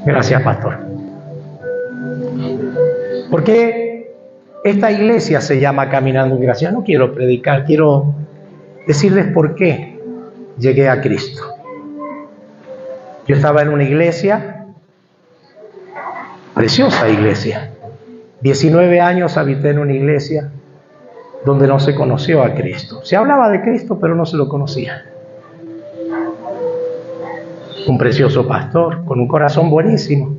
Gracias, pastor. ¿Por qué esta iglesia se llama Caminando en Gracia? No quiero predicar, quiero decirles por qué llegué a Cristo. Yo estaba en una iglesia, preciosa iglesia. 19 años habité en una iglesia donde no se conoció a Cristo. Se hablaba de Cristo, pero no se lo conocía. Un precioso pastor, con un corazón buenísimo.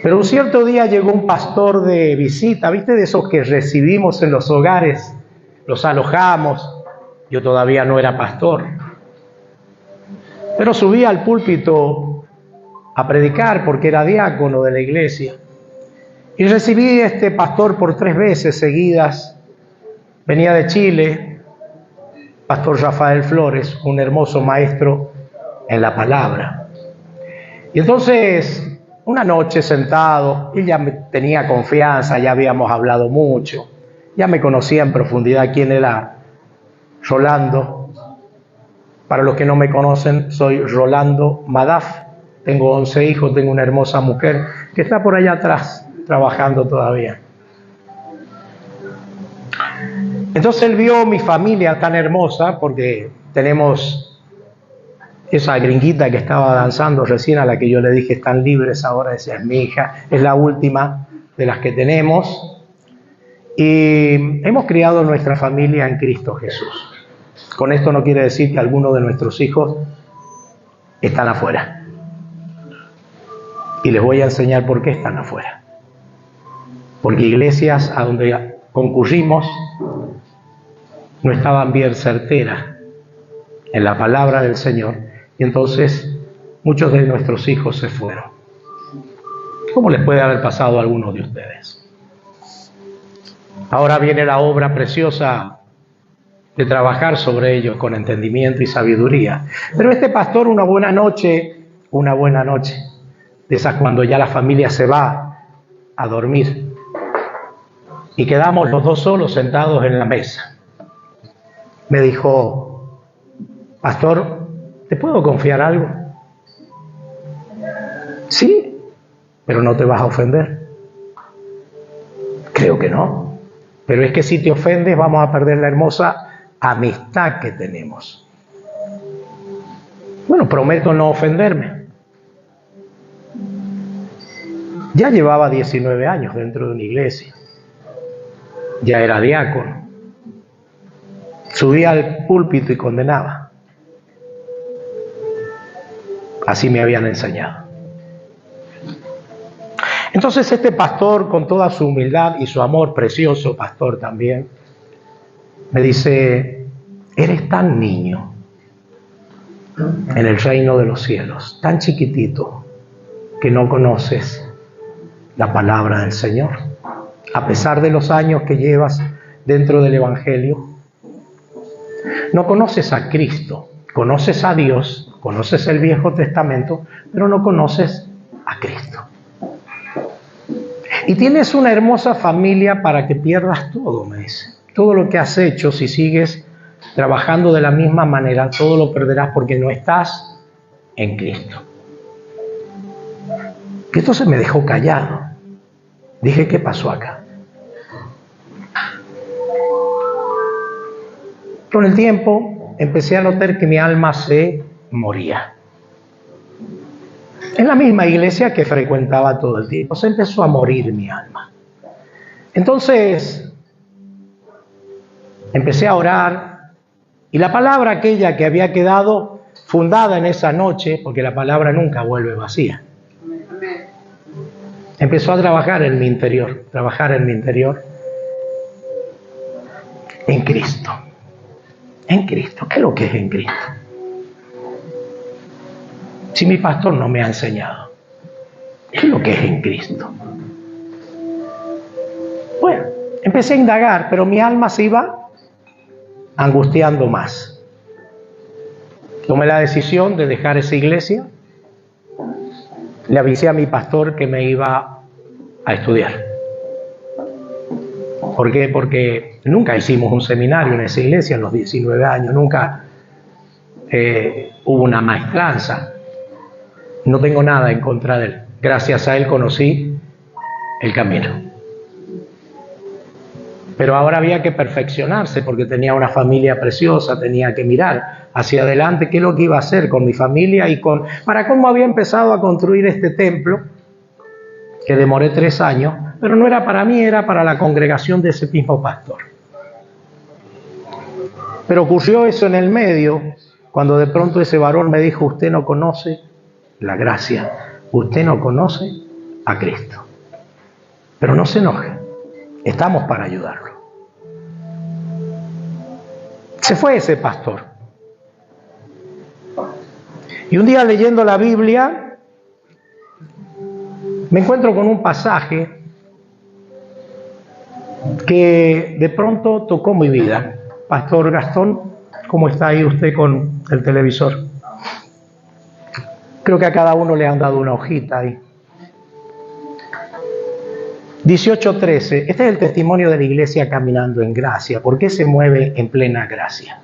Pero un cierto día llegó un pastor de visita, ¿viste? De esos que recibimos en los hogares, los alojamos. Yo todavía no era pastor. Pero subí al púlpito a predicar porque era diácono de la iglesia. Y recibí a este pastor por 3 veces seguidas. Venía de Chile, pastor Rafael Flores, un hermoso maestro en la palabra. Y entonces, una noche sentado, él ya me tenía confianza, ya habíamos hablado mucho, ya me conocía en profundidad quién era Rolando. Para los que no me conocen, soy Rolando Madaf. Tengo 11 hijos, tengo una hermosa mujer que está por allá atrás, trabajando todavía. Entonces él vio mi familia tan hermosa, porque tenemos esa gringuita que estaba danzando recién, a la que yo le dije están libres ahora, esa es mi hija, es la última de las que tenemos. Y hemos criado nuestra familia en Cristo Jesús. Con esto no quiere decir que algunos de nuestros hijos están afuera. Y les voy a enseñar por qué están afuera. Porque iglesias a donde concurrimos no estaban bien certeras en la palabra del Señor. Y entonces muchos de nuestros hijos se fueron. ¿Cómo les puede haber pasado a algunos de ustedes? Ahora viene la obra preciosa de trabajar sobre ellos con entendimiento y sabiduría. Pero este pastor, una buena noche, de esas cuando ya la familia se va a dormir, y quedamos los dos solos sentados en la mesa, me dijo: pastor, ¿te puedo confiar algo? Sí, pero no te vas a ofender. Creo que no, pero es que si te ofendes vamos a perder la hermosa amistad que tenemos. Bueno, prometo no ofenderme. Ya llevaba 19 años dentro de una iglesia. Ya era diácono. Subía al púlpito y condenaba. Así me habían enseñado. Entonces este pastor, con toda su humildad y su amor, precioso pastor también, me dice: eres tan niño en el reino de los cielos, tan chiquitito, que no conoces la palabra del Señor. A pesar de los años que llevas dentro del Evangelio, no conoces a Cristo, conoces a Dios, conoces el Viejo Testamento, pero no conoces a Cristo. Y tienes una hermosa familia para que pierdas todo, me dice. Todo lo que has hecho, si sigues trabajando de la misma manera, todo lo perderás porque no estás en Cristo. Y esto se me dejó callado. Dije: ¿qué pasó acá? Con el tiempo empecé a notar que mi alma se moría. En la misma iglesia que frecuentaba todo el tiempo, se empezó a morir mi alma. Entonces empecé a orar, y la palabra aquella que había quedado fundada en esa noche, porque la palabra nunca vuelve vacía, empezó a trabajar en mi interior, en Cristo. En Cristo. ¿Qué es lo que es en Cristo? Si mi pastor no me ha enseñado, ¿qué es lo que es en Cristo? Bueno, empecé a indagar, pero mi alma se iba angustiando más. Tomé la decisión de dejar esa iglesia. Le avisé a mi pastor que me iba a estudiar. ¿Por qué? Porque nunca hicimos un seminario en esa iglesia en los 19 años, nunca hubo una maestranza. No tengo nada en contra de él. Gracias a él conocí el camino. Pero ahora había que perfeccionarse porque tenía una familia preciosa, tenía que mirar hacia adelante qué es lo que iba a hacer con mi familia y para cómo había empezado a construir este templo, que demoré 3 años, pero no era para mí, era para la congregación de ese mismo pastor. Pero ocurrió eso en el medio, cuando de pronto ese varón me dijo: usted no conoce la gracia, usted no conoce a Cristo. Pero no se enoje, estamos para ayudarlo. Se fue ese pastor. Y un día leyendo la Biblia, me encuentro con un pasaje que de pronto tocó mi vida. Pastor Gastón, ¿cómo está ahí usted con el televisor? Creo que a cada uno le han dado una hojita ahí. 18:13. Este es el testimonio de la iglesia caminando en gracia. ¿Por qué se mueve en plena gracia?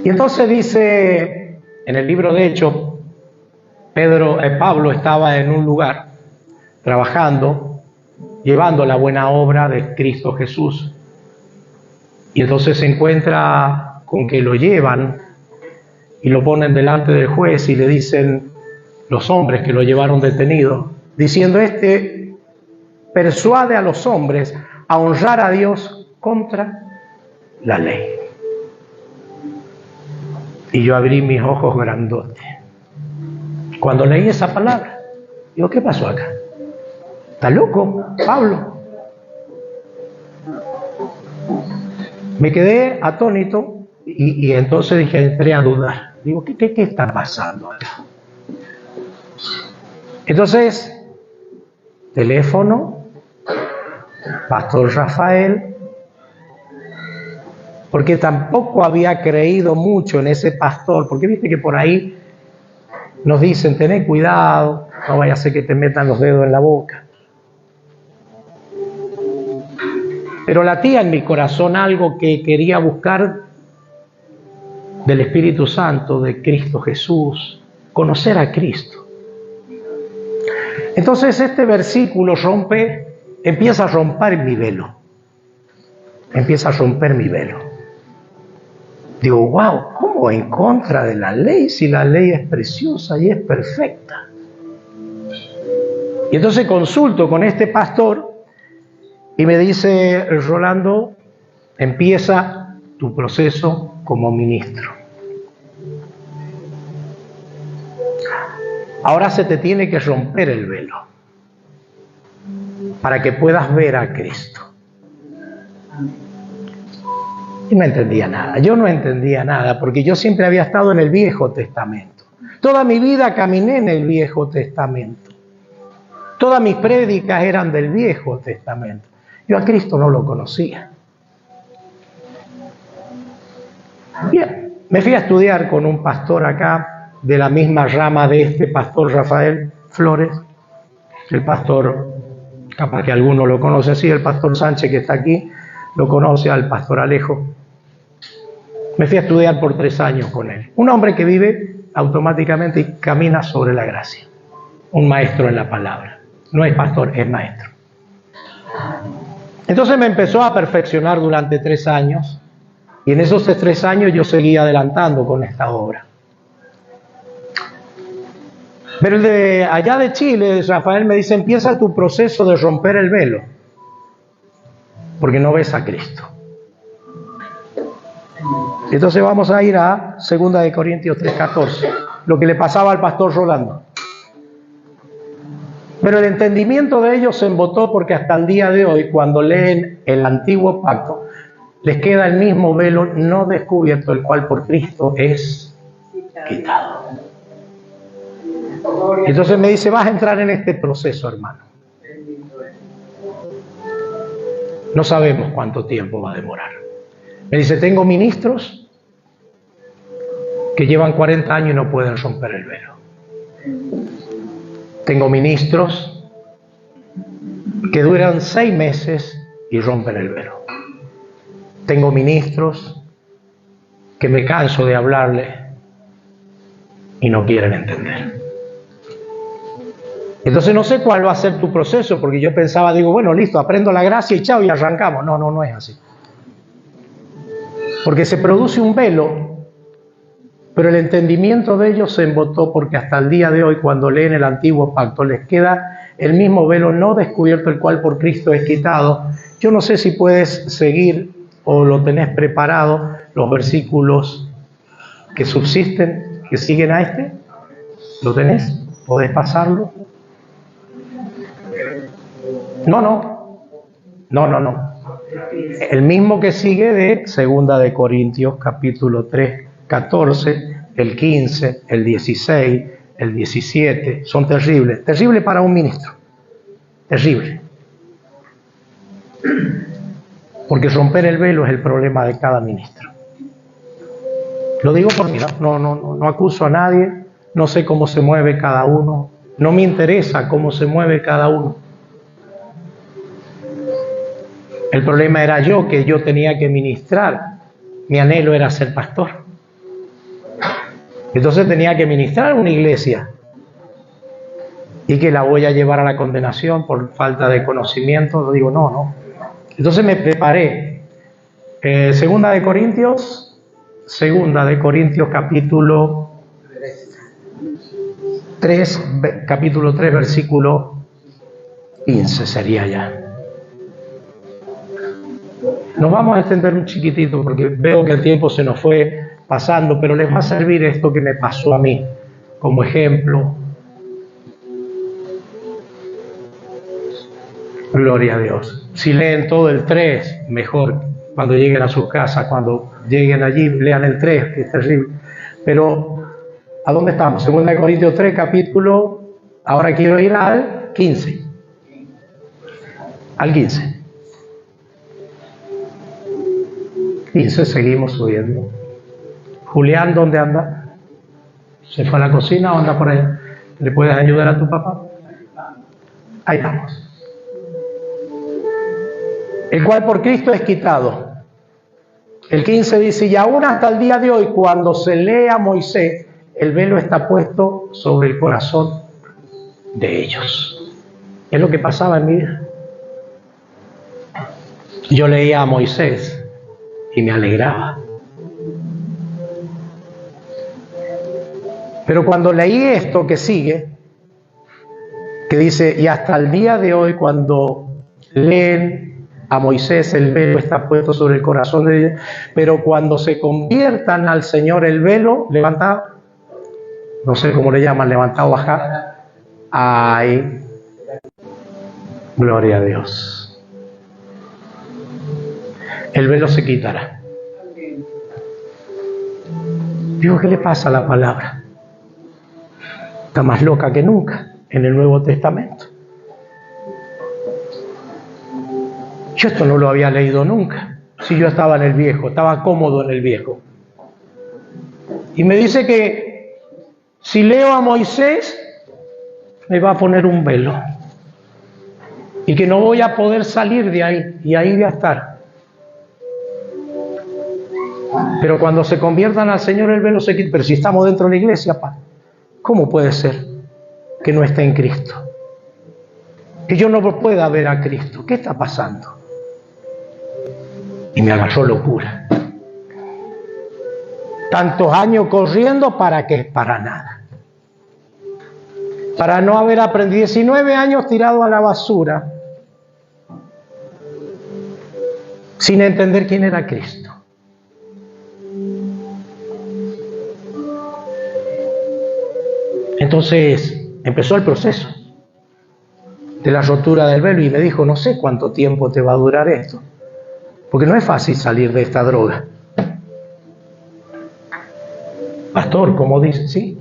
Y entonces dice en el libro de Hechos, Pablo estaba en un lugar trabajando, llevando la buena obra de Cristo Jesús. Y entonces se encuentra con que lo llevan y lo ponen delante del juez y le dicen los hombres que lo llevaron detenido, diciendo: este persuade a los hombres a honrar a Dios contra la ley. Y yo abrí mis ojos grandotes cuando leí esa palabra. Digo: ¿qué pasó acá? ¿Está loco, Pablo? Me quedé atónito y entonces dije, entré a dudar. Digo, ¿qué está pasando acá? Entonces, teléfono, Pastor Rafael, porque tampoco había creído mucho en ese pastor, porque viste que por ahí nos dicen: tened cuidado, no vaya a ser que te metan los dedos en la boca. Pero latía en mi corazón algo que quería buscar del Espíritu Santo, de Cristo Jesús, conocer a Cristo. Entonces este versículo empieza a romper mi velo. Empieza a romper mi velo. Digo: wow, ¿cómo en contra de la ley si la ley es preciosa y es perfecta? Y entonces consulto con este pastor y me dice: Rolando, empieza tu proceso como ministro. Ahora se te tiene que romper el velo para que puedas ver a Cristo. Y no entendía nada. Yo no entendía nada porque yo siempre había estado en el Viejo Testamento. Toda mi vida caminé en el Viejo Testamento. Todas mis prédicas eran del Viejo Testamento. Yo a Cristo no lo conocía. Bien, me fui a estudiar con un pastor acá, de la misma rama de este pastor Rafael Flores, el pastor, capaz que alguno lo conoce así, el pastor Sánchez que está aquí, lo conoce al pastor Alejo. Me fui a estudiar por 3 años con él. Un hombre que vive automáticamente y camina sobre la gracia. Un maestro en la palabra. No es pastor, es maestro. Entonces me empezó a perfeccionar durante 3 años y en esos 3 años yo seguía adelantando con esta obra. Pero el de allá de Chile, Rafael, me dice: empieza tu proceso de romper el velo, porque no ves a Cristo. Entonces vamos a ir a 2 Corintios 3:14, lo que le pasaba al pastor Rolando. Pero el entendimiento de ellos se embotó porque hasta el día de hoy, cuando leen el antiguo pacto, les queda el mismo velo no descubierto, el cual por Cristo es quitado. Entonces me dice: vas a entrar en este proceso, hermano. No sabemos cuánto tiempo va a demorar. Me dice: tengo ministros que llevan 40 años y no pueden romper el velo. Tengo ministros que duran 6 meses y rompen el velo. Tengo ministros que me canso de hablarle y no quieren entender. Entonces no sé cuál va a ser tu proceso, porque yo pensaba, digo, bueno, listo, aprendo la gracia y chao, y arrancamos. No es así. Porque se produce un velo, pero el entendimiento de ellos se embotó, porque hasta el día de hoy, cuando leen el Antiguo Pacto, les queda el mismo velo no descubierto, el cual por Cristo es quitado. Yo no sé si puedes seguir o lo tenés preparado, los versículos que subsisten, que siguen a este. ¿Lo tenés? ¿Podés pasarlo? No. El mismo que sigue de 2 de Corintios, capítulo 3, 14, el 15, el 16, el 17. Son terribles. Terrible para un ministro. Terrible. Porque romper el velo es el problema de cada ministro. Lo digo por mí, no acuso a nadie, no sé cómo se mueve cada uno, no me interesa cómo se mueve cada uno. El problema era que yo tenía que ministrar. Mi anhelo era ser pastor. Entonces tenía que ministrar una iglesia. Y que la voy a llevar a la condenación por falta de conocimiento. Lo digo, no. Entonces me preparé. Segunda de Corintios capítulo 3, versículo 15 sería ya. Nos vamos a extender un chiquitito porque veo que el tiempo se nos fue pasando, pero les va a servir esto que me pasó a mí como ejemplo. Gloria a Dios. Si leen todo el 3, mejor. Cuando lleguen a sus casas, cuando lleguen allí, lean el 3, que es terrible. Pero, ¿a dónde estamos? 2 Corintios 3, capítulo, ahora quiero ir al 15. Al 15. 15, seguimos subiendo. Julián, ¿dónde anda? ¿Se fue a la cocina o anda por ahí? ¿Le puedes ayudar a tu papá? Ahí estamos. El cual por Cristo es quitado. El 15 dice, y aún hasta el día de hoy, cuando se lee a Moisés, el velo está puesto sobre el corazón de ellos. Es lo que pasaba en mi vida. Yo leía a Moisés y me alegraba. Pero cuando leí esto que sigue, que dice, y hasta el día de hoy, cuando leen a Moisés, el velo está puesto sobre el corazón de ellos, pero cuando se conviertan al Señor, el velo levantado, no sé cómo le llaman, levantado o bajado, ay, gloria a Dios, el velo se quitará. Digo, ¿qué le pasa a la palabra? Está más loca que nunca en el Nuevo Testamento. Yo esto no lo había leído nunca. Si yo estaba en el Viejo, estaba cómodo en el Viejo. Y me dice que si leo a Moisés, me va a poner un velo. Y que no voy a poder salir de ahí. Y ahí voy a estar. Pero cuando se conviertan al Señor, el velo se quita. Pero si estamos dentro de la iglesia, ¿cómo puede ser que no esté en Cristo? Que yo no pueda ver a Cristo. ¿Qué está pasando? Y me agarró locura. Tantos años corriendo, ¿para qué? Para nada. Para no haber aprendido. 19 años tirado a la basura, sin entender quién era Cristo. Entonces empezó el proceso de la rotura del velo y me dijo, no sé cuánto tiempo te va a durar esto, porque no es fácil salir de esta droga. Pastor, como dice, sí,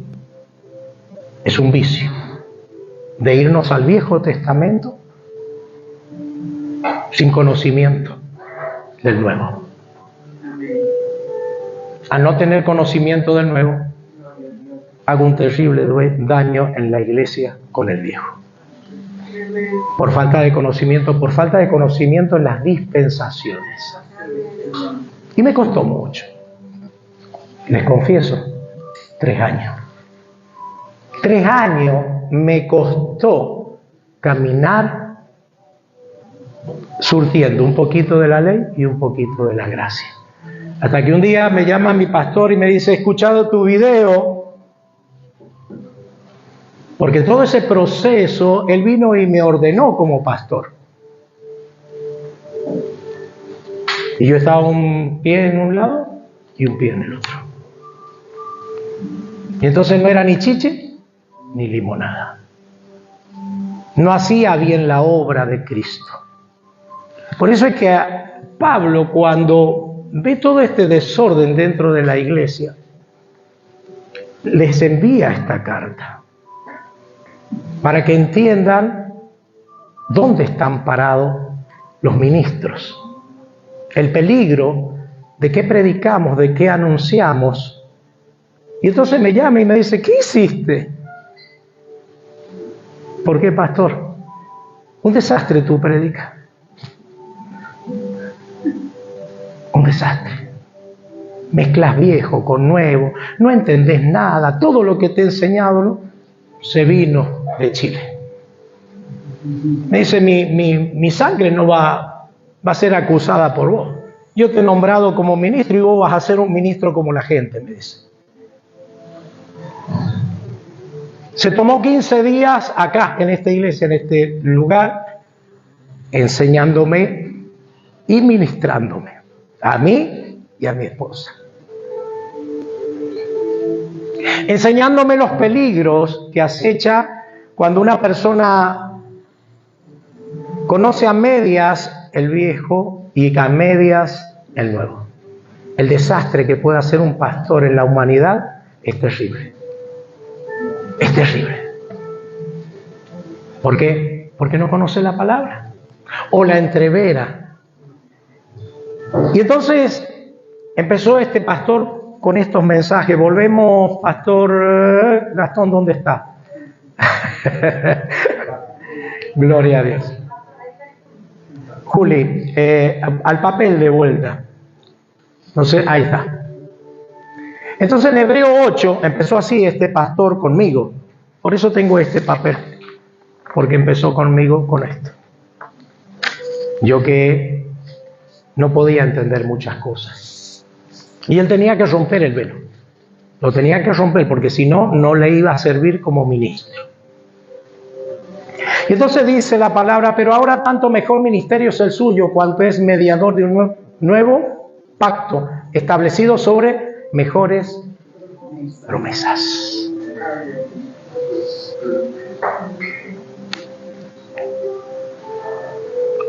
es un vicio de irnos al Viejo Testamento sin conocimiento del Nuevo. Al no tener conocimiento del Nuevo, hago un terrible daño en la iglesia con el Viejo. Por falta de conocimiento en las dispensaciones. Y me costó mucho. Les confieso, 3 años. 3 años me costó caminar surtiendo un poquito de la ley y un poquito de la gracia. Hasta que un día me llama mi pastor y me dice: he escuchado tu video. Porque todo ese proceso, él vino y me ordenó como pastor. Y yo estaba un pie en un lado y un pie en el otro. Y entonces no era ni chiche ni limonada. No hacía bien la obra de Cristo. Por eso es que Pablo, cuando ve todo este desorden dentro de la iglesia, les envía esta carta para que entiendan dónde están parados los ministros, el peligro de qué predicamos, de qué anunciamos. Y entonces me llama y me dice: ¿qué hiciste? ¿Por qué, pastor? Un desastre tu predica. Un desastre. Mezclas viejo con nuevo, no entendés nada, todo lo que te he enseñado, ¿no?, se vino de Chile. Me dice: mi sangre no va a ser acusada por vos. Yo te he nombrado como ministro y vos vas a ser un ministro como la gente, me dice. Se tomó 15 días acá, en esta iglesia, en este lugar, enseñándome y ministrándome a mí y a mi esposa. Enseñándome los peligros que acecha cuando una persona conoce a medias el viejo y a medias el nuevo. El desastre que puede hacer un pastor en la humanidad es terrible. Es terrible. ¿Por qué? Porque no conoce la palabra o la entrevera. Y entonces empezó este pastor con estos mensajes. Volvemos, pastor Gastón, ¿dónde está? Gloria a Dios. Juli, al papel de vuelta. No sé, ahí está. Entonces en Hebreo 8 empezó así este pastor conmigo. Por eso tengo este papel, porque empezó conmigo con esto. Yo que no podía entender muchas cosas. Y él tenía que romper el velo. Lo tenía que romper, porque si no, no le iba a servir como ministro. Y entonces dice la palabra: pero ahora tanto mejor ministerio es el suyo, cuanto es mediador de un nuevo pacto, establecido sobre mejores promesas.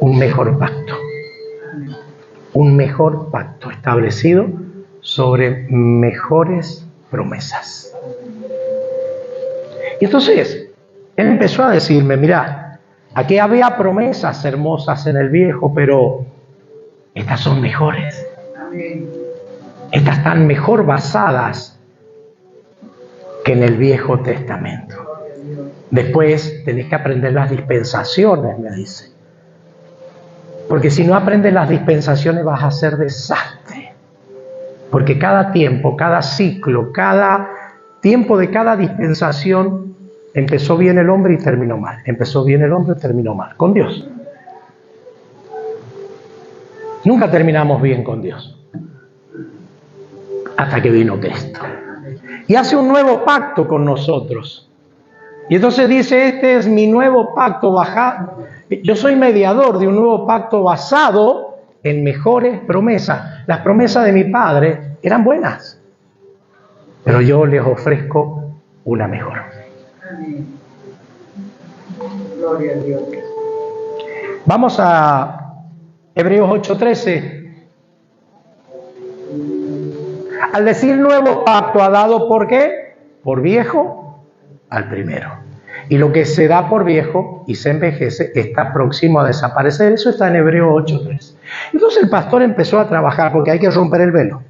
Un mejor pacto. Un mejor pacto establecido sobre mejores promesas. Y entonces él empezó a decirme: mira, aquí había promesas hermosas en el viejo, pero estas son mejores. Estas están mejor basadas que en el Viejo Testamento. Después tenés que aprender las dispensaciones, me dice. Porque si no aprendes las dispensaciones vas a hacer desastre. Porque cada tiempo, cada ciclo, cada tiempo de cada dispensación, empezó bien el hombre y terminó mal. Empezó bien el hombre y terminó mal. Con Dios. Nunca terminamos bien con Dios. Hasta que vino Cristo. Y hace un nuevo pacto con nosotros. Y entonces dice: este es mi nuevo pacto. Yo soy mediador de un nuevo pacto basado en mejores promesas. Las promesas de mi Padre eran buenas, pero yo les ofrezco una mejor. Gloria a Dios. Vamos a Hebreos 8:13. Al decir nuevo pacto, ha dado, ¿por qué? Por viejo al primero. Y lo que se da por viejo y se envejece está próximo a desaparecer. Eso está en Hebreos 8:3. Entonces el pastor empezó a trabajar, porque hay que romper el velo.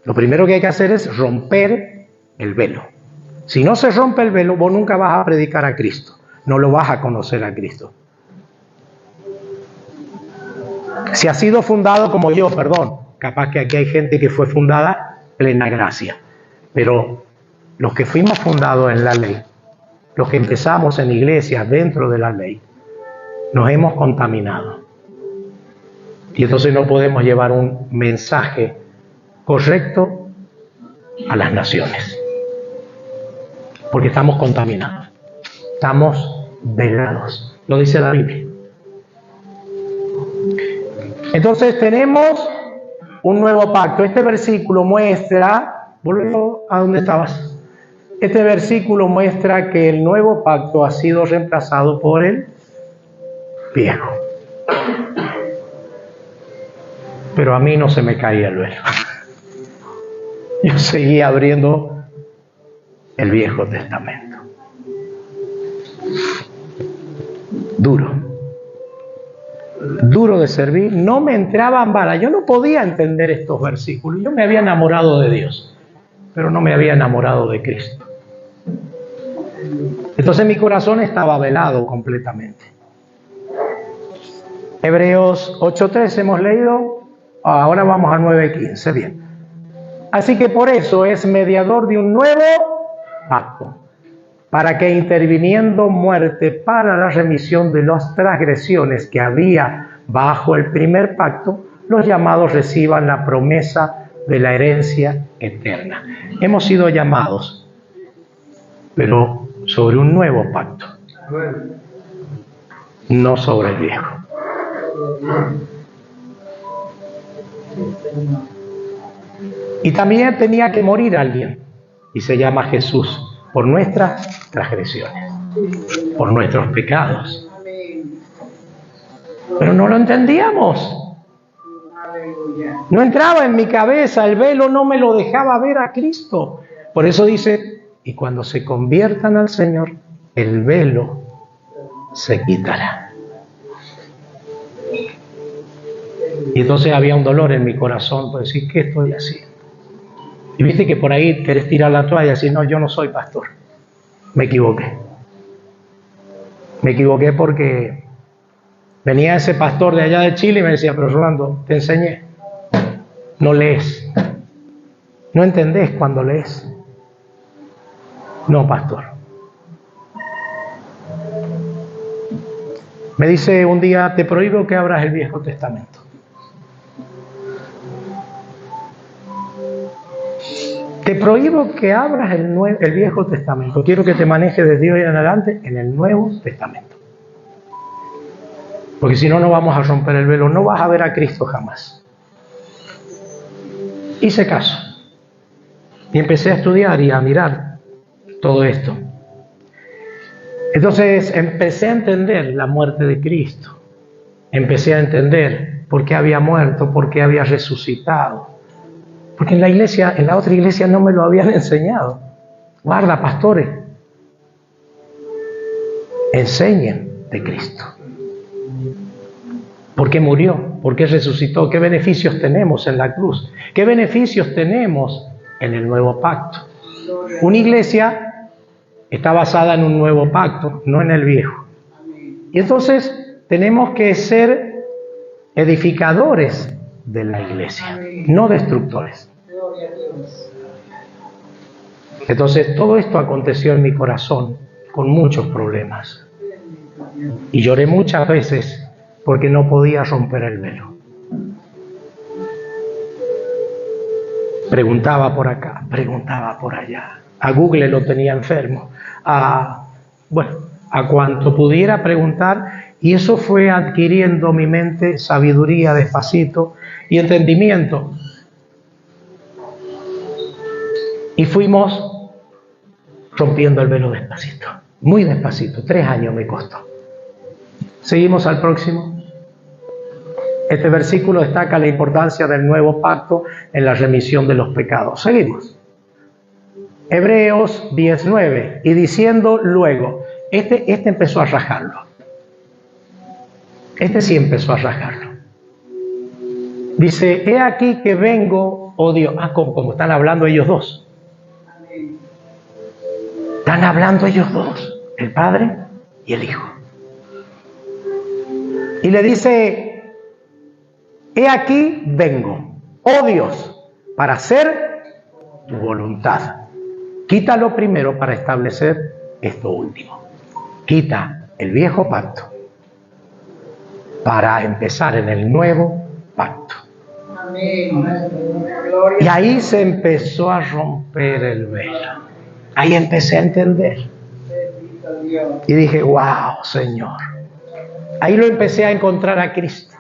Lo primero que hay que hacer es romper el velo. Si no se rompe el velo, vos nunca vas a predicar a Cristo. No lo vas a conocer a Cristo. Si ha sido fundado como yo, perdón, capaz que aquí hay gente que fue fundada plena gracia, pero los que fuimos fundados en la ley los que empezamos en iglesias dentro de la ley, nos hemos contaminado. Y entonces no podemos llevar un mensaje correcto a las naciones. Porque estamos contaminados. Estamos velados. Lo dice la Biblia. Entonces tenemos un nuevo pacto. Este versículo muestra, vuelvo a donde estabas. Este versículo muestra que el nuevo pacto ha sido reemplazado por el viejo. Pero a mí no se me caía el velo. Yo seguía abriendo el Viejo Testamento. Duro de servir, no me entraban balas. Yo no podía entender estos versículos. Yo me había enamorado de Dios, pero no me había enamorado de Cristo. Entonces mi corazón estaba velado completamente. Hebreos 8:3 hemos leído, ahora vamos a 9:15, bien. Así que por eso es mediador de un nuevo pacto, para que interviniendo muerte para la remisión de las transgresiones que había bajo el primer pacto, los llamados reciban la promesa de la herencia eterna. Hemos sido llamados, pero sobre un nuevo pacto, no sobre el viejo. Y también tenía que morir alguien, y se llama Jesús, por nuestras transgresiones, por nuestros pecados. Pero no lo entendíamos. No entraba en mi cabeza, el velo no me lo dejaba ver a Cristo. Por eso dice, y cuando se conviertan al Señor, el velo se quitará. Y entonces había un dolor en mi corazón por decir, ¿qué estoy haciendo? Y viste que por ahí querés tirar la toalla y decir, no, yo no soy pastor. Me equivoqué. Me equivoqué porque venía ese pastor de allá de Chile y me decía, pero Rolando, te enseñé. No lees. No entendés cuando lees. No, pastor. Me dice un día, te prohíbo que abras el Viejo Testamento. Te prohíbo que abras el Viejo Testamento. Quiero que te manejes desde hoy en adelante en el Nuevo Testamento. Porque si no, no vamos a romper el velo. No vas a ver a Cristo jamás. Hice caso. Y empecé a estudiar y a mirar todo esto. Entonces empecé a entender la muerte de Cristo. Empecé a entender por qué había muerto, por qué había resucitado. Porque en la iglesia, en la otra iglesia no me lo habían enseñado. Guarda, pastores, enseñen de Cristo. ¿Por qué murió? ¿Por qué resucitó? ¿Qué beneficios tenemos en la cruz? ¿Qué beneficios tenemos en el nuevo pacto? Una iglesia está basada en un nuevo pacto, no en el viejo. Y entonces tenemos que ser edificadores de la iglesia, no destructores. Entonces todo esto aconteció en mi corazón con muchos problemas y lloré muchas veces porque no podía romper el velo. Preguntaba por acá, preguntaba por allá. A Google lo tenía enfermo, a cuanto pudiera preguntar, y eso fue adquiriendo mi mente sabiduría despacito y entendimiento. Y fuimos rompiendo el velo despacito, muy despacito. 3 años me costó. Seguimos al próximo. Este versículo destaca la importancia del nuevo pacto en la remisión de los pecados. Seguimos. Hebreos 10:9. Y diciendo luego, este empezó a rajarlo. Este sí empezó a rajarlo. Dice, he aquí que vengo, oh Dios. Como están hablando ellos dos. Están hablando ellos dos, el Padre y el Hijo. Y le dice, he aquí vengo, oh Dios, para hacer tu voluntad. Quítalo primero para establecer esto último. Quita el viejo pacto para empezar en el nuevo pacto. Y ahí se empezó a romper el velo. Ahí empecé a entender. Y dije, wow, Señor. Ahí lo empecé a encontrar a Cristo.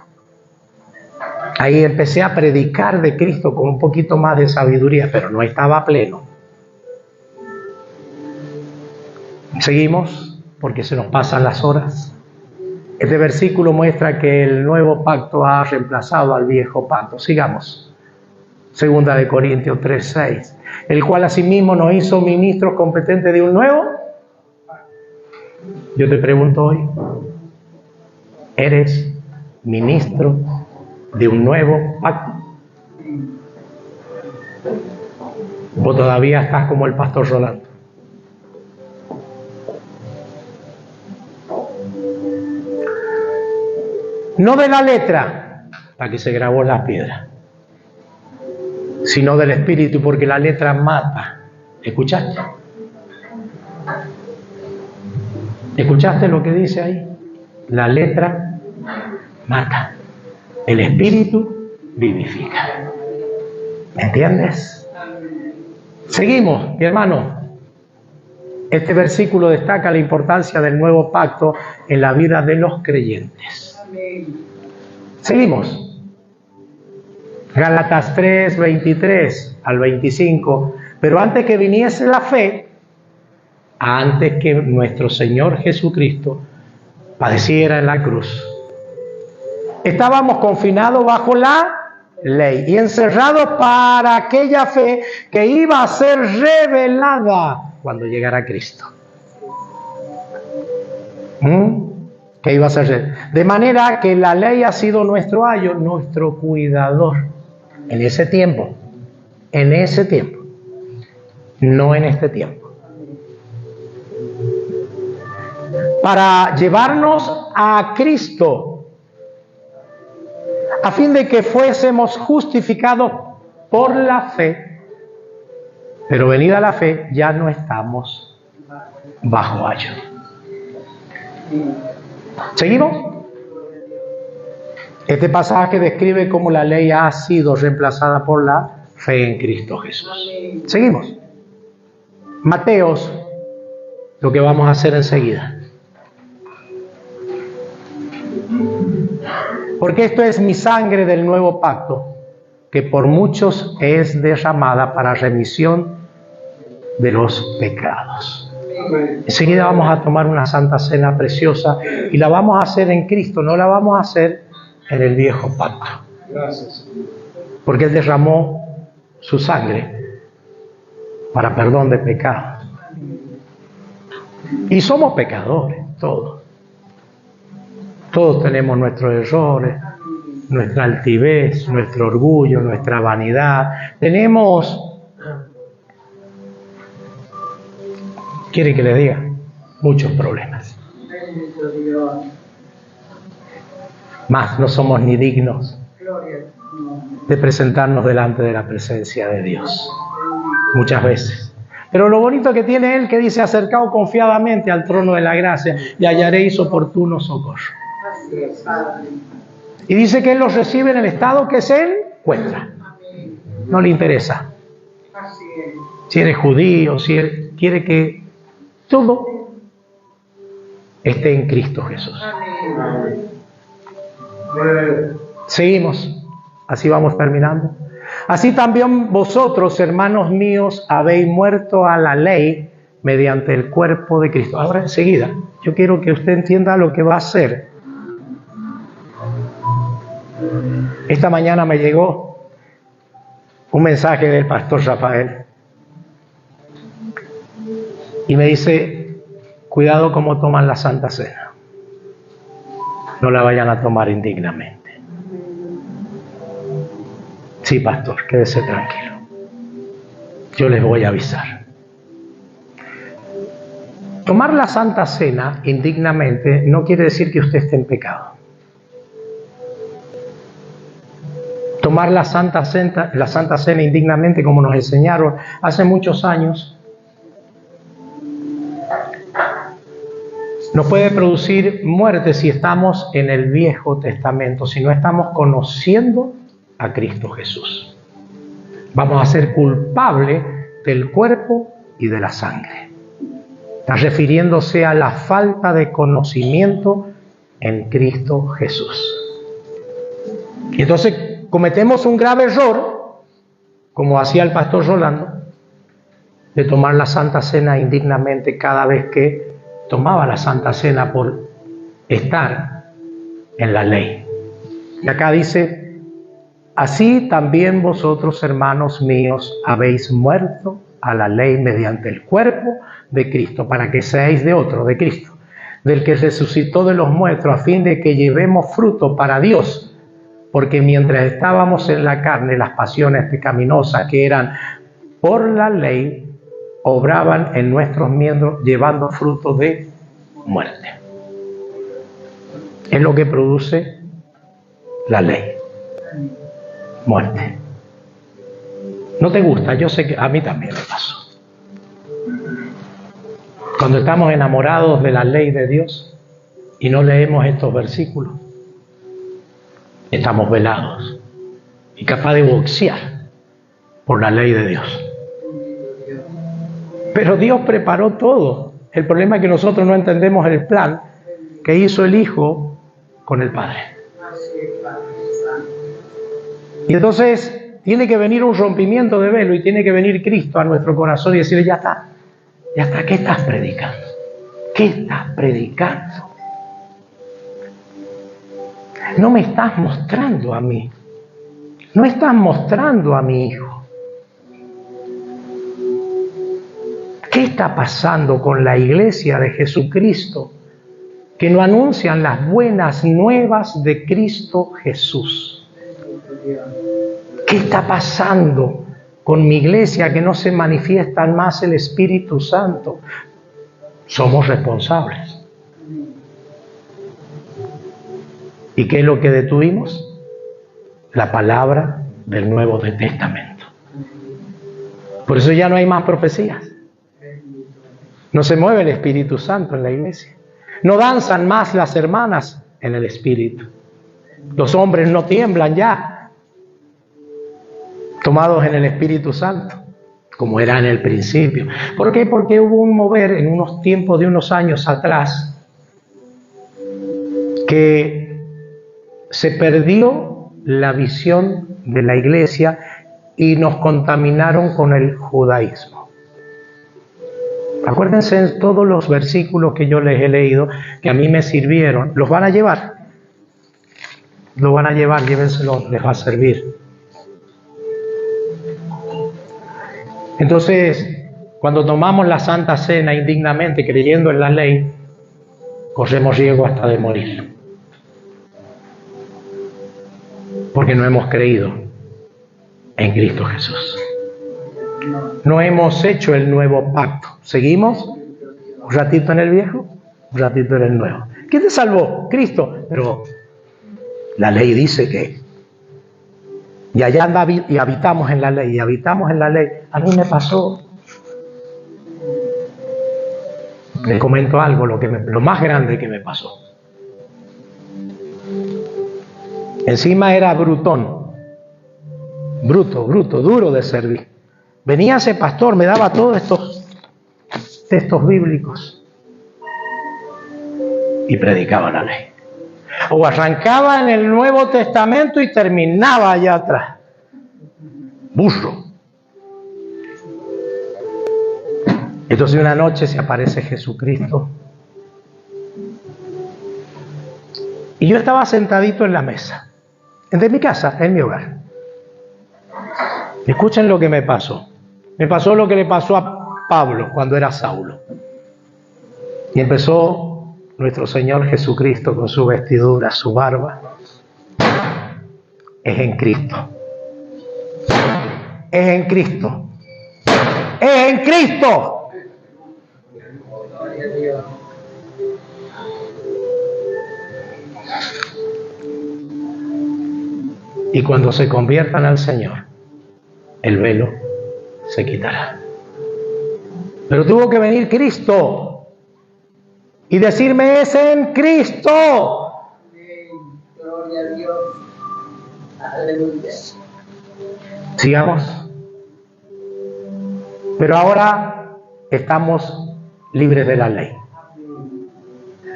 Ahí empecé a predicar de Cristo con un poquito más de sabiduría, pero no estaba pleno. Seguimos, porque se nos pasan las horas. Este versículo muestra que el nuevo pacto ha reemplazado al viejo pacto. Sigamos. 2 de Corintios 3:6. El cual asimismo nos hizo ministros competentes de un nuevo. Yo te pregunto hoy, ¿eres ministro de un nuevo pacto? ¿O todavía estás como el pastor Rolando? No de la letra, la que se grabó en la piedra, sino del espíritu, porque la letra mata. ¿Escuchaste? ¿Escuchaste lo que dice ahí? La letra mata, el espíritu vivifica. ¿Me entiendes? Seguimos, mi hermano. Este versículo destaca la importancia del nuevo pacto en la vida de los creyentes. Seguimos. Gálatas 3, 23 al 25. Pero antes que viniese la fe, antes que nuestro Señor Jesucristo padeciera en la cruz, estábamos confinados bajo la ley y encerrados para aquella fe que iba a ser revelada cuando llegara Cristo. Que iba a ser. De manera que la ley ha sido nuestro ayo, nuestro cuidador. En ese tiempo. En ese tiempo. No en este tiempo. Para llevarnos a Cristo, a fin de que fuésemos justificados por la fe. Pero venida la fe, ya no estamos bajo ayo. ¿Seguimos? Este pasaje describe cómo la ley ha sido reemplazada por la fe en Cristo Jesús. Seguimos. Mateos, lo que vamos a hacer enseguida. Porque esto es mi sangre del nuevo pacto, que por muchos es derramada para remisión de los pecados. Enseguida vamos a tomar una santa cena preciosa y la vamos a hacer en Cristo, no la vamos a hacer en el viejo pacto. Gracias. Porque Él derramó su sangre para perdón de pecados. Y somos pecadores, todos. Todos tenemos nuestros errores, nuestra altivez, nuestro orgullo, nuestra vanidad. Tenemos... ¿Quiere que le diga? Muchos problemas. Más no somos ni dignos de presentarnos delante de la presencia de Dios. Muchas veces. Pero lo bonito que tiene Él, que dice, acercaos confiadamente al trono de la gracia y hallaréis oportuno socorro. Y dice que Él los recibe en el estado que se encuentra. No le interesa. Si eres judío, si él quiere que todo esté en Cristo Jesús. Seguimos. Así vamos terminando. Así también vosotros, hermanos míos, habéis muerto a la ley mediante el cuerpo de Cristo. Ahora enseguida, yo quiero que usted entienda lo que va a hacer. Esta mañana me llegó un mensaje del pastor Rafael. Y me dice, cuidado cómo toman la Santa Cena. No la vayan a tomar indignamente. Sí, pastor, quédese tranquilo. Yo les voy a avisar. Tomar la Santa Cena indignamente no quiere decir que usted esté en pecado. Tomar la Santa Cena indignamente, como nos enseñaron hace muchos años, No puede producir muerte si estamos en el Viejo Testamento, si no estamos conociendo a Cristo Jesús. Vamos a ser culpables del cuerpo y de la sangre. Está refiriéndose a la falta de conocimiento en Cristo Jesús. Y entonces cometemos un grave error, como hacía el pastor Rolando, de tomar la Santa Cena indignamente cada vez que tomaba la Santa Cena por estar en la ley. Y acá dice: así también vosotros, hermanos míos, habéis muerto a la ley mediante el cuerpo de Cristo, para que seáis de otro, de Cristo, del que resucitó de los muertos, a fin de que llevemos fruto para Dios. Porque mientras estábamos en la carne, las pasiones pecaminosas que eran por la ley, obraban en nuestros miembros, llevando fruto de muerte. Es lo que produce la ley: muerte. ¿No te gusta? Yo sé que a mí también me pasó. Cuando estamos enamorados de la ley de Dios y no leemos estos versículos, estamos velados y capaz de boxear por la ley de Dios. Pero Dios preparó todo. El problema es que nosotros no entendemos el plan que hizo el Hijo con el Padre. Y entonces tiene que venir un rompimiento de velo y tiene que venir Cristo a nuestro corazón y decirle: ya está, ¿qué estás predicando? ¿Qué estás predicando? No me estás mostrando a mí, no estás mostrando a mi Hijo. ¿Qué está pasando con la iglesia de Jesucristo que no anuncian las buenas nuevas de Cristo Jesús? ¿Qué está pasando con mi iglesia que no se manifiesta más el Espíritu Santo? Somos responsables. ¿Y qué es lo que detuvimos? La palabra del Nuevo Testamento. Por eso ya no hay más profecías. No se mueve el Espíritu Santo en la iglesia. No danzan más las hermanas en el Espíritu. Los hombres no tiemblan ya, tomados en el Espíritu Santo, como era en el principio. ¿Por qué? Porque hubo un mover en unos tiempos de unos años atrás que se perdió la visión de la iglesia y nos contaminaron con el judaísmo. Acuérdense en todos los versículos que yo les he leído, que a mí me sirvieron. Los van a llevar. Lo van a llevar, llévenselos, les va a servir. Entonces, cuando tomamos la Santa Cena indignamente, creyendo en la ley, corremos riesgo hasta de morir. Porque no hemos creído en Cristo Jesús. No hemos hecho el nuevo pacto. Seguimos un ratito en el viejo, un ratito en el nuevo. ¿Quién te salvó? Cristo. Pero la ley dice que. Y allá anda y habitamos en la ley, y habitamos en la ley. A mí me pasó. Les comento algo, lo más grande que me pasó. Encima era brutón. Bruto, duro de servir. Venía ese pastor, me daba todos estos textos bíblicos y predicaba la ley. O arrancaba en el Nuevo Testamento y terminaba allá atrás. Burro. Entonces una noche se aparece Jesucristo y yo estaba sentadito en la mesa, de mi casa, en mi hogar. Escuchen lo que me pasó. Me pasó lo que le pasó a Pablo cuando era Saulo. Y empezó nuestro Señor Jesucristo con su vestidura, su barba. Es en Cristo. Es en Cristo. Es en Cristo. Y cuando se conviertan al Señor, el velo se quitará. Pero tuvo que venir Cristo. y decirme: es en Cristo. Gloria a Dios. Aleluya. Sigamos. Pero ahora estamos libres de la ley,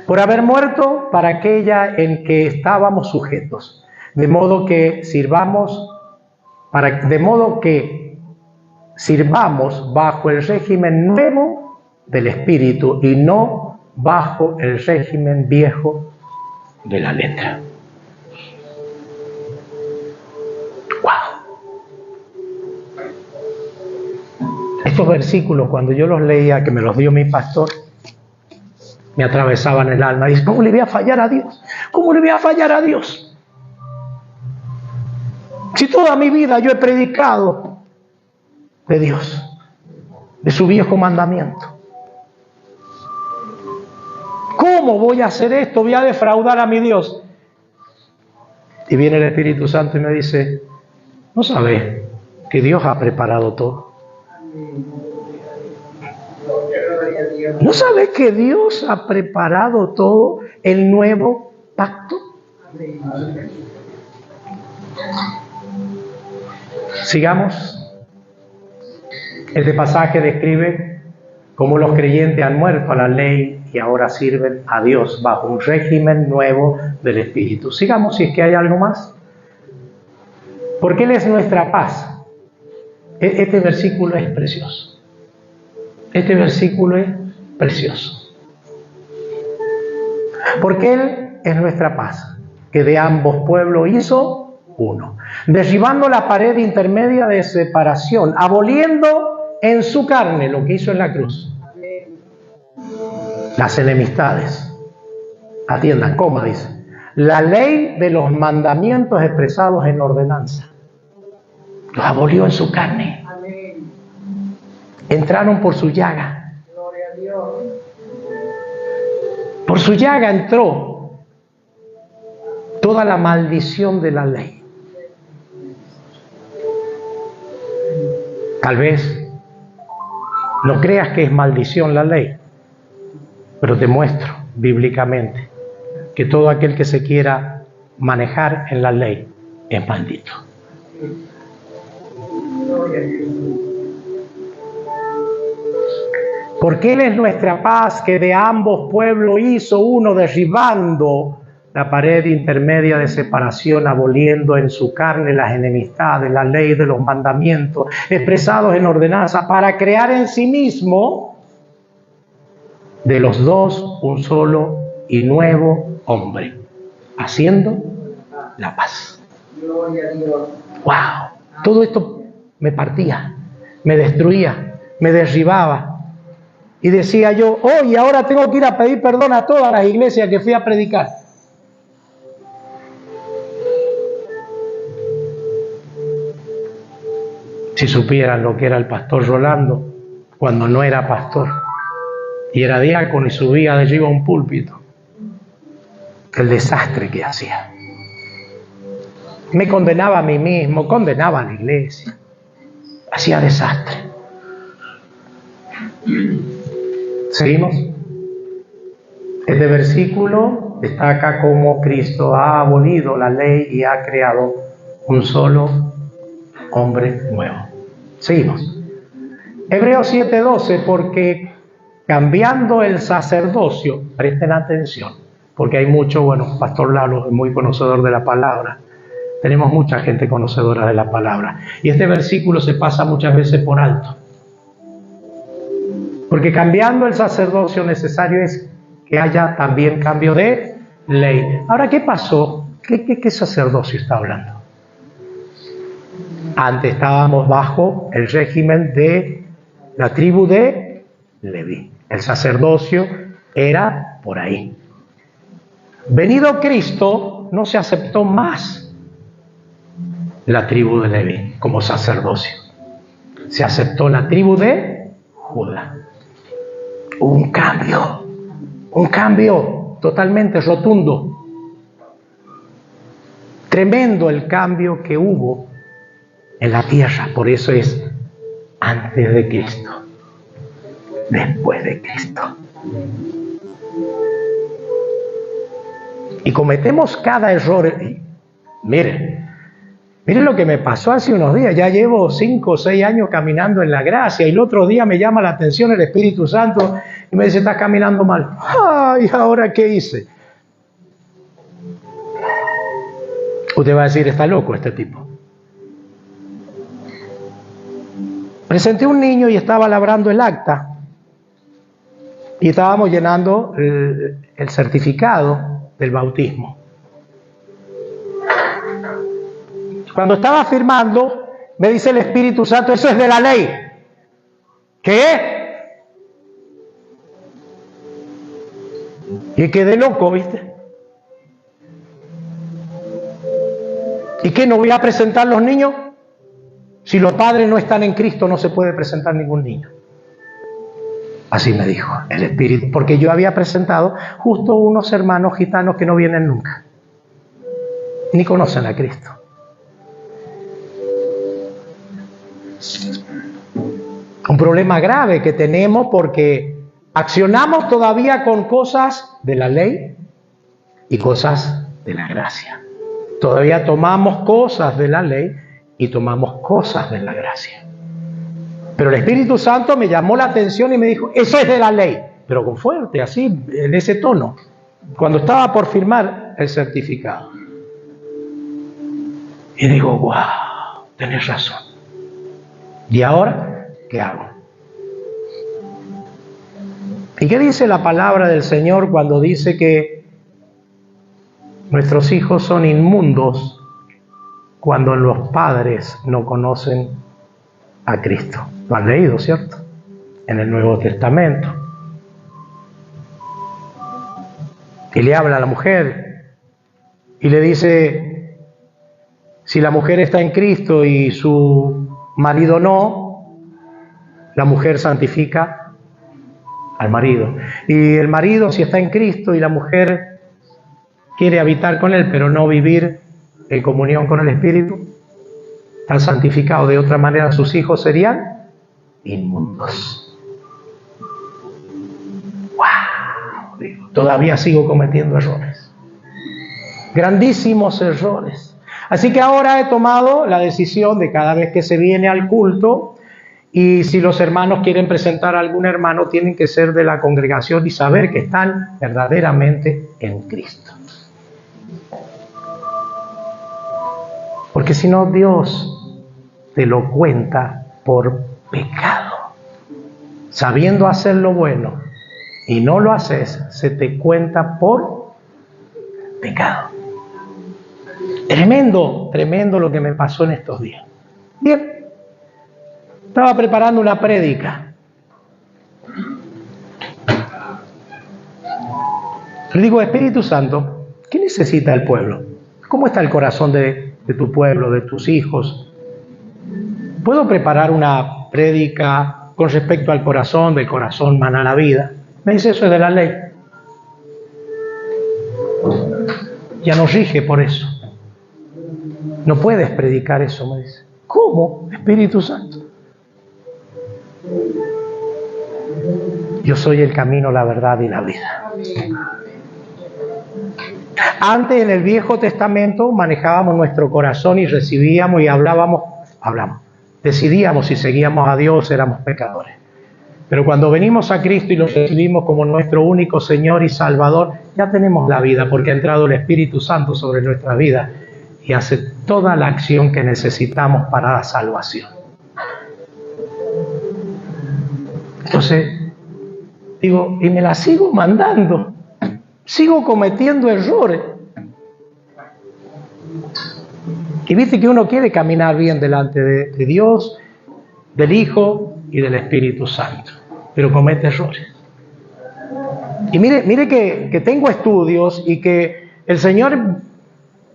por haber muerto para aquella en que estábamos sujetos, de modo que sirvamos bajo el régimen nuevo del Espíritu y no bajo el régimen viejo de la letra. ¡Wow! Estos versículos, cuando yo los leía, que me los dio mi pastor, me atravesaban el alma. Dice: ¿cómo le voy a fallar a Dios? ¿Cómo le voy a fallar a Dios? Si toda mi vida yo he predicado de Dios, de su viejo mandamiento. ¿Cómo voy a hacer esto? Voy a defraudar a mi Dios. Y viene el Espíritu Santo y me dice: ¿no sabes que Dios ha preparado todo? ¿No sabes que Dios ha preparado todo el nuevo pacto? Sigamos. Este pasaje describe cómo los creyentes han muerto a la ley y ahora sirven a Dios bajo un régimen nuevo del Espíritu. Sigamos, si es que hay algo más. Porque Él es nuestra paz. Este versículo es precioso. Este versículo es precioso. Porque Él es nuestra paz, que de ambos pueblos hizo uno, derribando la pared intermedia de separación, aboliendo en su carne lo que hizo en la cruz. Las enemistades. Atiendan, coma dice: la ley de los mandamientos expresados en ordenanza. Los abolió en su carne. Entraron por su llaga. Gloria a Dios. Por su llaga entró toda la maldición de la ley. Tal vez no creas que es maldición la ley, pero te muestro bíblicamente que todo aquel que se quiera manejar en la ley es maldito. Porque Él es nuestra paz, que de ambos pueblos hizo uno, derribando la pared intermedia de separación, aboliendo en su carne las enemistades, la ley de los mandamientos expresados en ordenanza, para crear en sí mismo de los dos un solo y nuevo hombre, haciendo la paz. Gloria a Dios. ¡Wow! Todo esto me partía, me destruía, me derribaba. Y decía yo: y ahora tengo que ir a pedir perdón a todas las iglesias que fui a predicar. Si supieran lo que era el pastor Rolando cuando no era pastor y era diácono y subía de arriba a un púlpito, el desastre que hacía. Me condenaba a mí mismo, condenaba a la iglesia, hacía desastre. ¿Seguimos? Este versículo destaca cómo Cristo ha abolido la ley y ha creado un solo hombre nuevo. Seguimos. Hebreos 7:12, porque cambiando el sacerdocio, presten atención, porque hay mucho, Pastor Lalo es muy conocedor de la palabra, tenemos mucha gente conocedora de la palabra, y este versículo se pasa muchas veces por alto. Porque cambiando el sacerdocio necesario es que haya también cambio de ley. Ahora, ¿qué pasó? ¿Qué sacerdocio está hablando? Antes estábamos bajo el régimen de la tribu de Leví. El sacerdocio era por ahí. Venido Cristo, no se aceptó más la tribu de Leví como sacerdocio. Se aceptó la tribu de Judá. Un cambio totalmente rotundo. Tremendo el cambio que hubo en la tierra. Por eso es antes de Cristo, después de Cristo. Y cometemos cada error. Miren lo que me pasó hace unos días. Ya llevo 5 o 6 años caminando en la gracia, y el otro día me llama la atención el Espíritu Santo y me dice: estás caminando mal. Ay, ¿ahora qué hice? Usted va a decir: está loco este tipo. Presenté un niño y estaba labrando el acta, y estábamos llenando el certificado del bautismo. Cuando estaba firmando, me dice el Espíritu Santo: eso es de la ley. ¿Qué? Y quedé loco, ¿viste? ¿Y qué, no voy a presentar los niños? Si los padres no están en Cristo, no se puede presentar ningún niño. Así me dijo el Espíritu, porque yo había presentado justo unos hermanos gitanos que no vienen nunca, ni conocen a Cristo. Un problema grave que tenemos, porque accionamos todavía con cosas de la ley y cosas de la gracia. Todavía tomamos cosas de la ley y tomamos cosas de la gracia. Pero el Espíritu Santo me llamó la atención y me dijo: eso es de la ley, pero con fuerte, así, en ese tono, cuando estaba por firmar el certificado. Y digo: wow, tenés razón. ¿Y ahora qué hago? ¿Y qué dice la palabra del Señor cuando dice que nuestros hijos son inmundos cuando los padres no conocen a Cristo? Lo han leído, ¿cierto? En el Nuevo Testamento. Y le habla a la mujer y le dice: si la mujer está en Cristo y su marido no, la mujer santifica al marido. Y el marido, si está en Cristo y la mujer quiere habitar con él, pero no vivir en comunión con el Espíritu, están santificados. De otra manera, sus hijos serían inmundos. ¡Wow! Digo, todavía sigo cometiendo errores. Grandísimos errores. Así que ahora he tomado la decisión de, cada vez que se viene al culto, y si los hermanos quieren presentar a algún hermano, tienen que ser de la congregación y saber que están verdaderamente en Cristo. Porque si no, Dios te lo cuenta por pecado. Sabiendo hacer lo bueno y no lo haces, se te cuenta por pecado. Tremendo, tremendo lo que me pasó en estos días. Bien, estaba preparando una prédica. Le digo: Espíritu Santo, ¿qué necesita el pueblo? ¿Cómo está el corazón de tu pueblo, de tus hijos? ¿Puedo preparar una prédica con respecto al corazón? Del corazón mana la vida. Me dice: eso es de la ley. Ya nos rige por eso. No puedes predicar eso, me dice. ¿Cómo, Espíritu Santo? Yo soy el camino, la verdad y la vida. Antes, en el Viejo Testamento, manejábamos nuestro corazón y recibíamos y hablamos. Decidíamos si seguíamos a Dios, éramos pecadores. Pero cuando venimos a Cristo y lo recibimos como nuestro único Señor y Salvador, ya tenemos la vida, porque ha entrado el Espíritu Santo sobre nuestra vida y hace toda la acción que necesitamos para la salvación. Entonces, digo, y me la sigo mandando. Sigo cometiendo errores. Y viste que uno quiere caminar bien delante de Dios, del Hijo y del Espíritu Santo, pero comete errores. Y mire que tengo estudios y que el Señor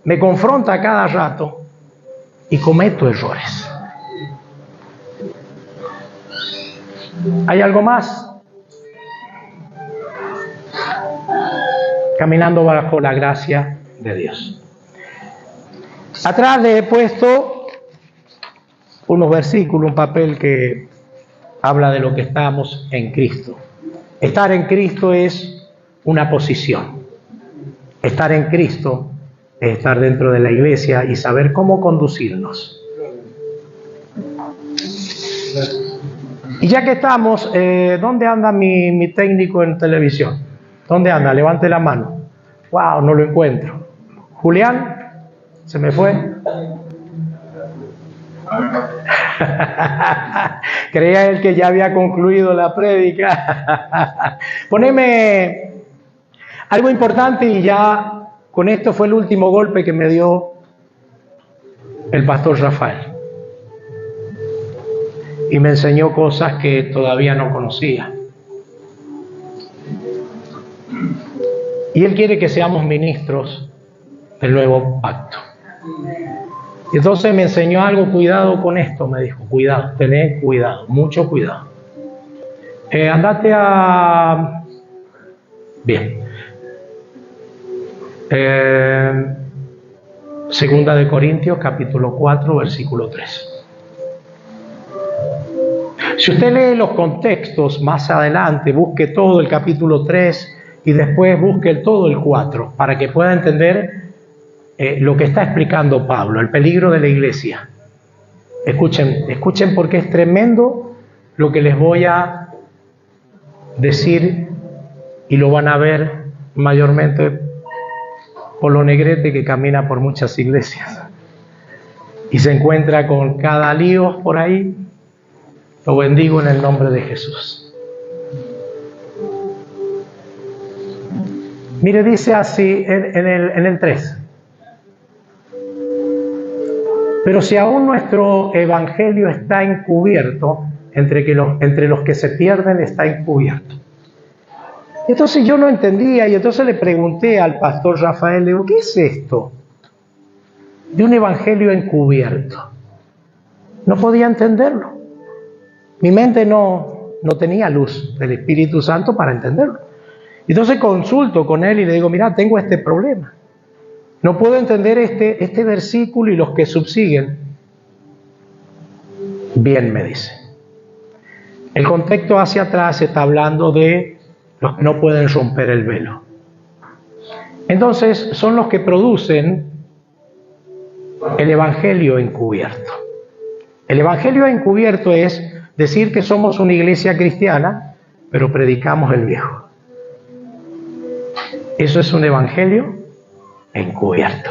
me confronta a cada rato y cometo errores. ¿Hay algo más? Caminando bajo la gracia de Dios. Atrás le he puesto unos versículos, un papel que habla de lo que estamos en Cristo. Estar en Cristo es una posición. Estar en Cristo es estar dentro de la iglesia y saber cómo conducirnos. Y ya que estamos, ¿dónde anda mi técnico en televisión? ¿Dónde anda? Levante la mano. Wow, no lo encuentro. Julián, ¿se me fue? Creía él que ya había concluido la prédica. Poneme algo importante y ya con esto fue el último golpe que me dio el pastor Rafael. Y me enseñó cosas que todavía no conocía. Y él quiere que seamos ministros del nuevo pacto. Y entonces me enseñó algo, cuidado con esto, me dijo, cuidado, tened cuidado, mucho cuidado. Andate a... Bien. Segunda de Corintios, capítulo 4, versículo 3. Si usted lee los contextos más adelante, busque todo el capítulo 3 y después busque todo el 4 para que pueda entender lo que está explicando Pablo, el peligro de la iglesia. Escuchen porque es tremendo lo que les voy a decir y lo van a ver mayormente por lo negrete que camina por muchas iglesias y se encuentra con cada lío por ahí. Lo bendigo en el nombre de Jesús. Mire, dice así en el 3. Pero si aún nuestro evangelio está encubierto, entre los que se pierden está encubierto. Entonces yo no entendía y entonces le pregunté al pastor Rafael, le digo, ¿qué es esto de un evangelio encubierto? No podía entenderlo. Mi mente no tenía luz del Espíritu Santo para entenderlo. Entonces consulto con él y le digo, mira, tengo este problema. No puedo entender este versículo y los que subsiguen. Bien, me dice. El contexto hacia atrás está hablando de los que no pueden romper el velo. Entonces son los que producen el evangelio encubierto. El evangelio encubierto es decir que somos una iglesia cristiana, pero predicamos el viejo. Eso es un evangelio encubierto.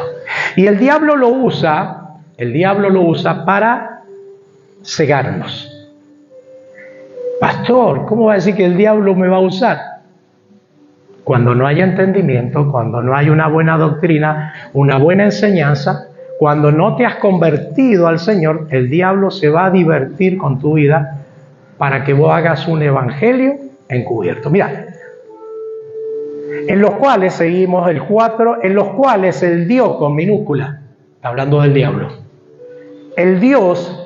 Y el diablo lo usa para cegarnos. Pastor, ¿cómo va a decir que el diablo me va a usar? Cuando no hay entendimiento, cuando no hay una buena doctrina, una buena enseñanza, cuando no te has convertido al Señor, el diablo se va a divertir con tu vida para que vos hagas un evangelio encubierto. Mira, en los cuales seguimos el 4, en los cuales el Dios con minúscula, hablando del diablo, el Dios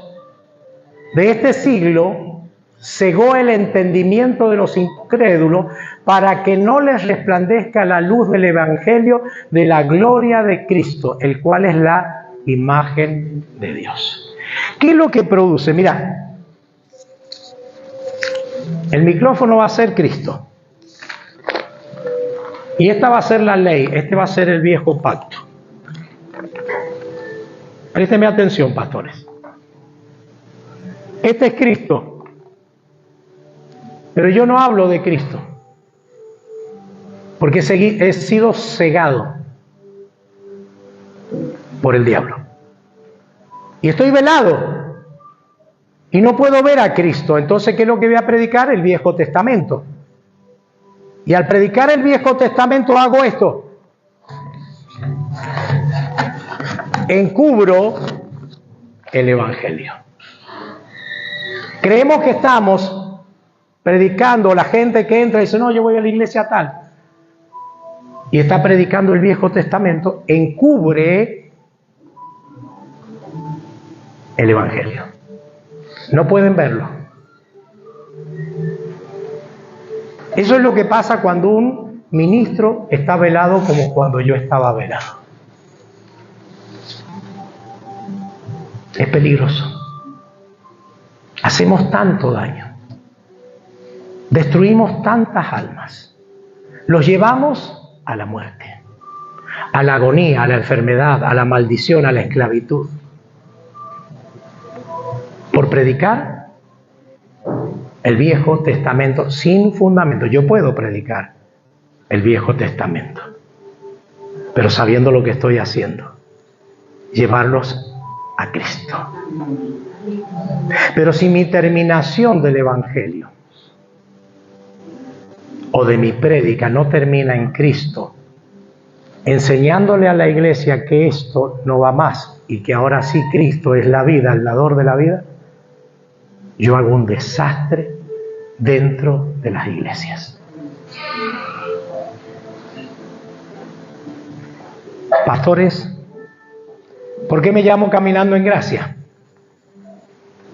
de este siglo cegó el entendimiento de los incrédulos para que no les resplandezca la luz del evangelio de la gloria de Cristo, el cual es la imagen de Dios. ¿Qué es lo que produce? Mira, el micrófono va a ser Cristo. Y esta va a ser la ley, este va a ser el viejo pacto. Présteme atención, pastores. Este es Cristo. Pero yo no hablo de Cristo. Porque he sido cegado por el diablo. Y estoy velado. Y no puedo ver a Cristo. Entonces, ¿qué es lo que voy a predicar? El Viejo Testamento. Y al predicar el Viejo Testamento hago esto. Encubro el Evangelio. Creemos que estamos predicando, la gente que entra y dice, no, yo voy a la iglesia tal. Y está predicando el Viejo Testamento, encubre el Evangelio. No pueden verlo. Eso es lo que pasa cuando un ministro está velado como cuando yo estaba velado. Es peligroso. Hacemos tanto daño. Destruimos tantas almas. Los llevamos a la muerte. a la agonía, a la enfermedad, a la maldición, a la esclavitud. Por predicar el Viejo Testamento sin fundamento. Yo puedo predicar el Viejo Testamento, pero sabiendo lo que estoy haciendo, llevarlos a Cristo. Pero si mi terminación del Evangelio o de mi prédica no termina en Cristo, enseñándole a la iglesia que esto no va más y que ahora sí Cristo es la vida, el dador de la vida, yo hago un desastre dentro de las iglesias. Pastores, ¿por qué me llamo Caminando en Gracia?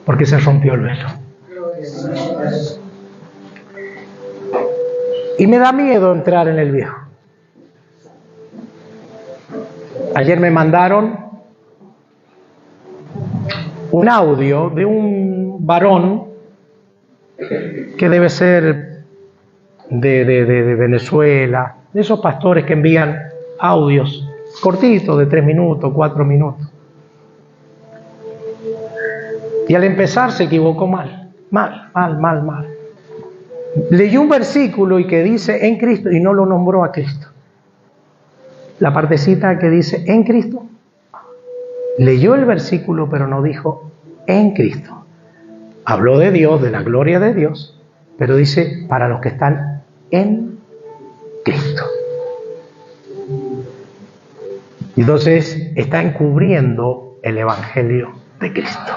Porque se rompió el velo. Y me da miedo entrar en el viejo. Ayer me mandaron un audio de un varón que debe ser de Venezuela, de esos pastores que envían audios cortitos de 3 minutos, 4 minutos. Y al empezar se equivocó mal. Leyó un versículo y que dice en Cristo y no lo nombró a Cristo. La partecita que dice en Cristo, leyó el versículo pero no dijo en Cristo. Habló de Dios, de la gloria de Dios, pero dice para los que están en Cristo. Entonces está encubriendo el Evangelio de Cristo.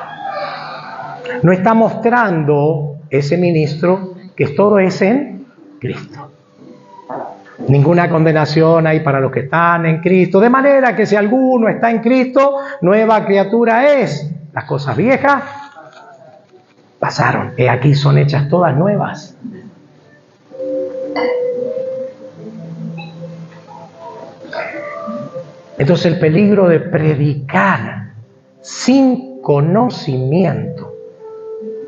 No está mostrando ese ministro que todo es en Cristo. Ninguna condenación hay para los que están en Cristo. De manera que si alguno está en Cristo, nueva criatura es. Las cosas viejas pasaron. He aquí son hechas todas nuevas. Entonces el peligro de predicar sin conocimiento,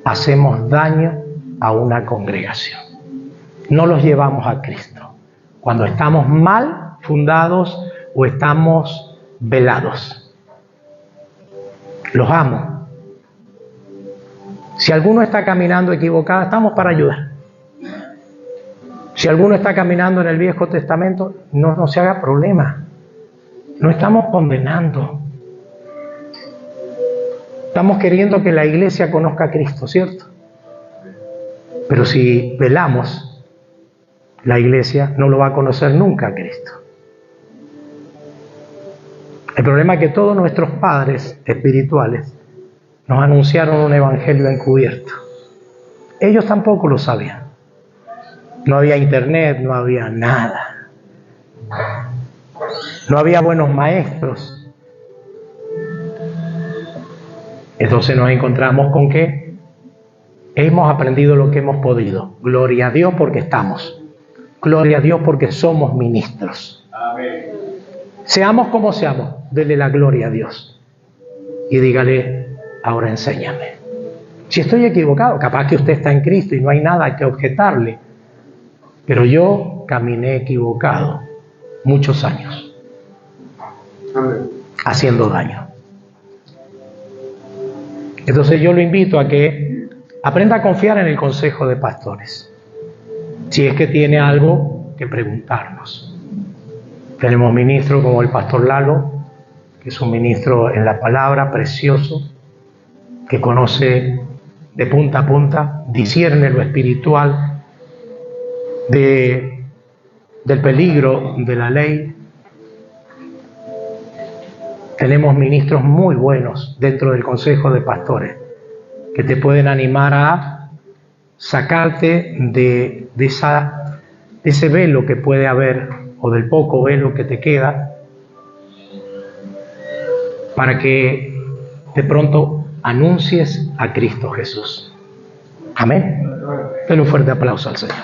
hacemos daño a una congregación. No los llevamos a Cristo. Cuando estamos mal fundados o estamos velados. Los amo. Si alguno está caminando equivocado, estamos para ayudar. Si alguno está caminando en el Viejo Testamento, no se haga problema. No estamos condenando. Estamos queriendo que la iglesia conozca a Cristo, ¿cierto? Pero si velamos, la iglesia no lo va a conocer nunca a Cristo. El problema es que todos nuestros padres espirituales nos anunciaron un evangelio encubierto. Ellos tampoco lo sabían. No había internet, no había nada. No había buenos maestros. Entonces nos encontramos con que hemos aprendido lo que hemos podido. Gloria a Dios porque estamos. Gloria a Dios porque somos ministros. Amén. Seamos como seamos, dele la gloria a Dios. Y dígale, ahora enséñame. Si estoy equivocado, capaz que usted está en Cristo y no hay nada que objetarle. Pero yo caminé equivocado muchos años. Amén. Haciendo daño. Entonces yo lo invito a que aprenda a confiar en el consejo de pastores. Si es que tiene algo que preguntarnos. Tenemos ministros como el pastor Lalo, que es un ministro en la palabra, precioso, que conoce de punta a punta, discierne lo espiritual, del peligro de la ley. Tenemos ministros muy buenos dentro del consejo de pastores que te pueden animar a sacarte de ese velo que puede haber o del poco velo que te queda para que de pronto anuncies a Cristo Jesús. Amén. Denle un fuerte aplauso al Señor.